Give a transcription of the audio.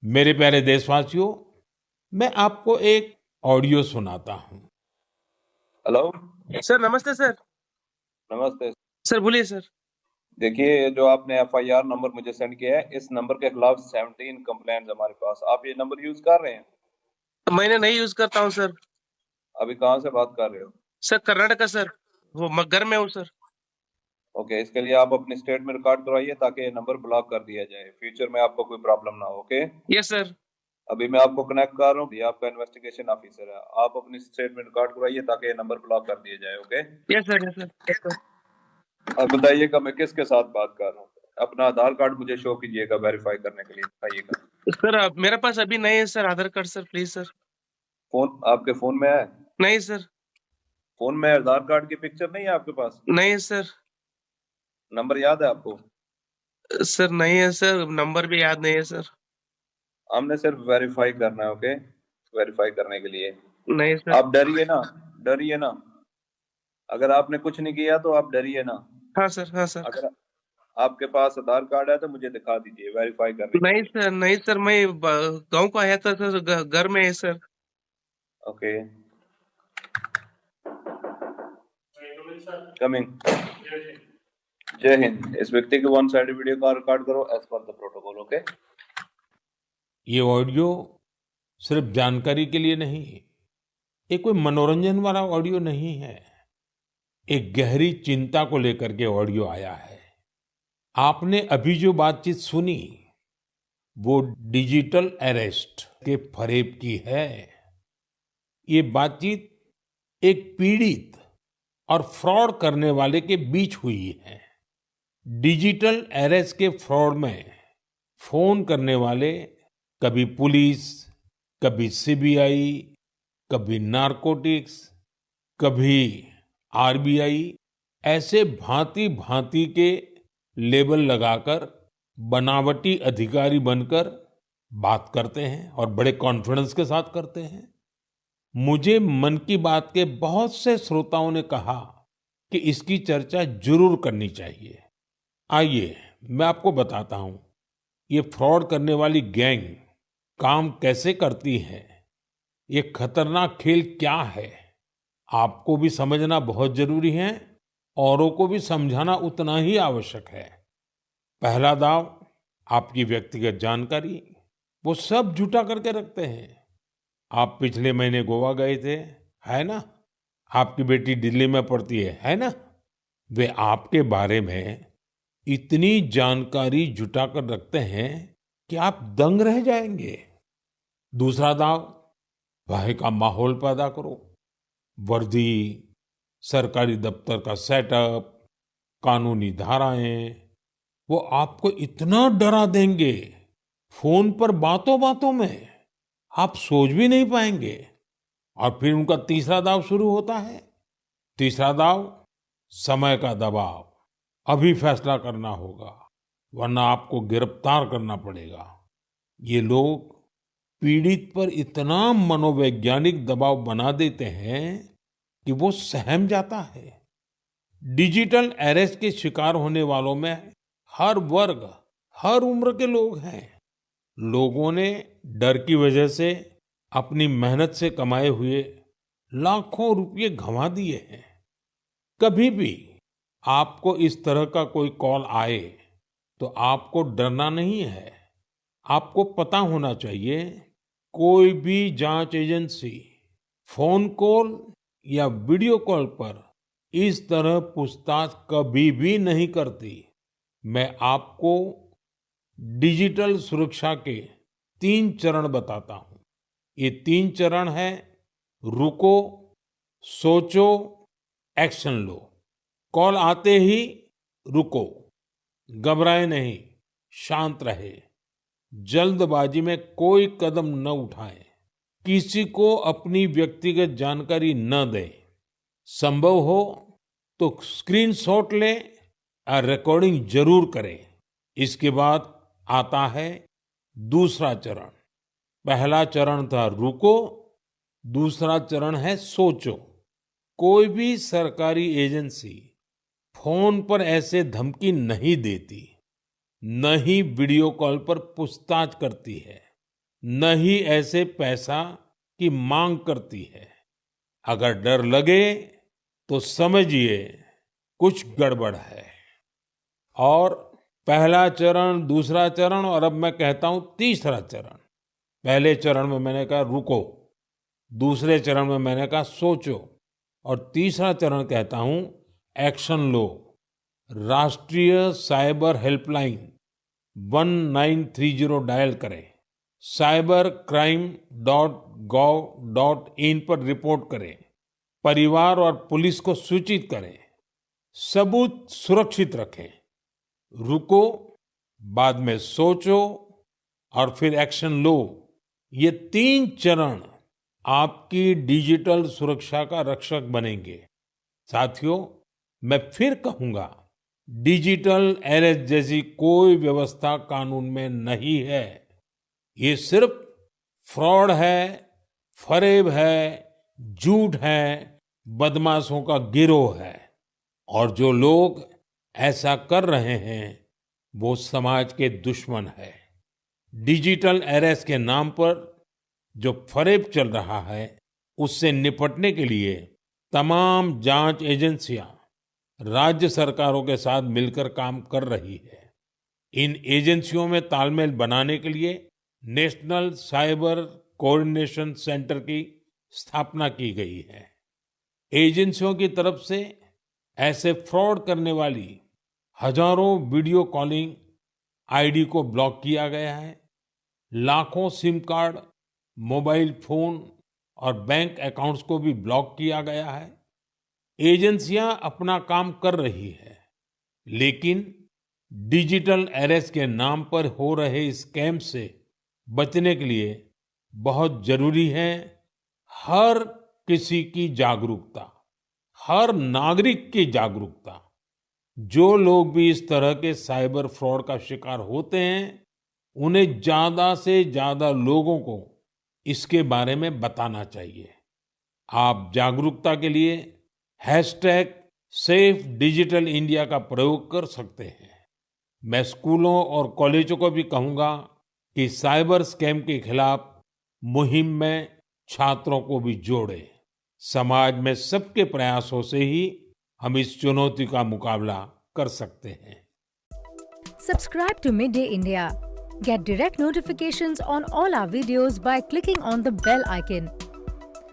मेरे प्यारे देशवासियों, मैं आपको एक ऑडियो सुनाता हूं। हेलो। सर नमस्ते सर। नमस्ते। सर बोलिए सर। देखिए, ये जो आपने एफआईआर नंबर मुझे सेंड किया है, इस नंबर के खिलाफ 17 कंप्लेंट्स हमारे पास। आप ये नंबर यूज कर रहे हैं? मैंने नहीं यूज करता हूँ सर। अभी कहाँ से बात कर रहे हो? Sir Karnataka sir. वो घर में हूँ सर। ओके, इसके लिए आप अपनी स्टेट में रिकॉर्ड करवाइए ताकि ये नंबर ब्लॉक कर दिया जाए, फ्यूचर में आपको कोई प्रॉब्लम ना हो। Okay, yes sir. अभी मैं आपको कनेक्ट कर रहा हूँ, ये आपका इन्वेस्टिगेशन ऑफिसर है। आप अपनी स्टेट में रिकॉर्ड करवाइए ताकि ये नंबर ब्लॉक कर दिया जाए। Okay, yes sir yes sir yes sir. अब बताइएगा मैं किसके साथ बात कर रहा हूँ। अपना आधार कार्ड मुझे शो कीजिएगा वेरीफाई करने के लिए, बताइएगा। सर मेरे पास अभी नहीं है sir Aadhaar card sir, please sir. Phone आपके फोन में है? नहीं सर। फोन में आधार कार्ड की पिक्चर नहीं है आपके पास? नहीं है सर। नंबर याद है आपको? सर नहीं है सर, नंबर भी याद नहीं है सर। हमने सिर्फ वेरीफाई करना है। ओके, वेरीफाई करने के लिए नहीं सर। आप डरिए ना, डरिए ना। अगर आपने कुछ नहीं किया तो आप डरिए ना। हाँ सर हाँ सर। अगर आपके पास आधार कार्ड है तो मुझे दिखा दीजिए वेरीफाई करने के नहीं लिए। सर नहीं सर, मैं गांव को आया था सर, घर में है सर। Okay, coming. जय हिंद। इस व्यक्ति के वन साइड वीडियो का रिकॉर्ड करो as per the protocol. Okay, ये ऑडियो सिर्फ जानकारी के लिए नहीं, ये कोई मनोरंजन वाला ऑडियो नहीं है। एक गहरी चिंता को लेकर के ऑडियो आया है। आपने अभी जो बातचीत सुनी, वो डिजिटल अरेस्ट के फरेब की है। ये बातचीत एक पीड़ित और फ्रॉड करने वाले के बीच हुई है। डिजिटल अरेस्ट के फ्रॉड में फोन करने वाले कभी पुलिस, कभी सीबीआई, कभी नारकोटिक्स, कभी आरबीआई, ऐसे भांति भांति के लेबल लगाकर बनावटी अधिकारी बनकर बात करते हैं और बड़े कॉन्फिडेंस के साथ करते हैं। मुझे मन की बात के बहुत से श्रोताओं ने कहा कि इसकी चर्चा जरूर करनी चाहिए। आइए मैं आपको बताता हूं, ये फ्रॉड करने वाली गैंग काम कैसे करती है, ये खतरनाक खेल क्या है, आपको भी समझना बहुत जरूरी है, औरों को भी समझाना उतना ही आवश्यक है। पहला दाव, आपकी व्यक्तिगत जानकारी, वो सब जुटा करके रखते हैं। आप पिछले महीने गोवा गए थे, है ना? आपकी बेटी दिल्ली में पढ़ती है ना? वे आपके बारे में इतनी जानकारी जुटा कर रखते हैं कि आप दंग रह जाएंगे। दूसरा दाव, भय का माहौल पैदा करो। वर्दी, सरकारी दफ्तर का सेटअप, कानूनी धाराएं, वो आपको इतना डरा देंगे, फोन पर बातों बातों में आप सोच भी नहीं पाएंगे। और फिर उनका तीसरा दाव शुरू होता है। तीसरा दाव, समय का दबाव। अभी फैसला करना होगा, वरना आपको गिरफ्तार करना पड़ेगा। ये लोग पीड़ित पर इतना मनोवैज्ञानिक दबाव बना देते हैं कि वो सहम जाता है। डिजिटल अरेस्ट के शिकार होने वालों में हर वर्ग, हर उम्र के लोग हैं। लोगों ने डर की वजह से अपनी मेहनत से कमाए हुए लाखों रुपए गंवा दिए हैं। कभी भी आपको इस तरह का कोई कॉल आए तो आपको डरना नहीं है। आपको पता होना चाहिए, कोई भी जांच एजेंसी फोन कॉल या वीडियो कॉल पर इस तरह पूछताछ कभी भी नहीं करती। मैं आपको डिजिटल सुरक्षा के 3 चरण बताता हूं। ये 3 चरण है: रुको, सोचो, एक्शन लो। कॉल आते ही रुको, घबराए नहीं, शांत रहे, जल्दबाजी में कोई कदम न उठाएं, किसी को अपनी व्यक्तिगत जानकारी न दें। संभव हो तो स्क्रीनशॉट लें और रिकॉर्डिंग जरूर करें। इसके बाद आता है दूसरा चरण। पहला चरण था रुको, दूसरा चरण है सोचो। कोई भी सरकारी एजेंसी फोन पर ऐसे धमकी नहीं देती, न ही वीडियो कॉल पर पूछताछ करती है। न ही ऐसे पैसा की मांग करती है। अगर डर लगे तो समझिए कुछ गड़बड़ है। और पहला चरण, दूसरा चरण और अब मैं कहता हूं तीसरा चरण। पहले चरण में मैंने कहा रुको, दूसरे चरण में मैंने कहा सोचो, और तीसरा चरण कहता हूं एक्शन लो। राष्ट्रीय साइबर हेल्पलाइन 1930 डायल करें, cybercrime.gov.in पर रिपोर्ट करें, परिवार और पुलिस को सूचित करें, सबूत सुरक्षित रखें। रुको, बाद में सोचो और फिर एक्शन लो। ये 3 चरण आपकी डिजिटल सुरक्षा का रक्षक बनेंगे। साथियों, मैं फिर कहूंगा, डिजिटल अरेस्ट जैसी कोई व्यवस्था कानून में नहीं है। ये सिर्फ फ्रॉड है, फरेब है, झूठ है, बदमाशों का गिरोह है। और जो लोग ऐसा कर रहे हैं वो समाज के दुश्मन है। डिजिटल अरेस्ट के नाम पर जो फरेब चल रहा है उससे निपटने के लिए तमाम जांच एजेंसियां राज्य सरकारों के साथ मिलकर काम कर रही है। इन एजेंसियों में तालमेल बनाने के लिए नेशनल साइबर कोऑर्डिनेशन सेंटर की स्थापना की गई है। एजेंसियों की तरफ से ऐसे फ्रॉड करने वाली हजारों वीडियो कॉलिंग आईडी को ब्लॉक किया गया है। लाखों सिम कार्ड, मोबाइल फोन और बैंक अकाउंट्स को भी ब्लॉक किया गया है। एजेंसियां अपना काम कर रही है, लेकिन डिजिटल अरेस्ट के नाम पर हो रहे स्कैम से बचने के लिए बहुत जरूरी है हर किसी की जागरूकता, हर नागरिक की जागरूकता। जो लोग भी इस तरह के साइबर फ्रॉड का शिकार होते हैं, उन्हें ज्यादा से ज्यादा लोगों को इसके बारे में बताना चाहिए। आप जागरूकता के लिए #सेफ डिजिटल इंडिया का प्रयोग कर सकते हैं। मैं स्कूलों और कॉलेजों को भी कहूंगा कि साइबर स्कैम के खिलाफ मुहिम में छात्रों को भी जोड़ें। समाज में सबके प्रयासों से ही हम इस चुनौती का मुकाबला कर सकते हैं। Subscribe to Midday India. Get direct notifications on all our videos by clicking on the bell icon.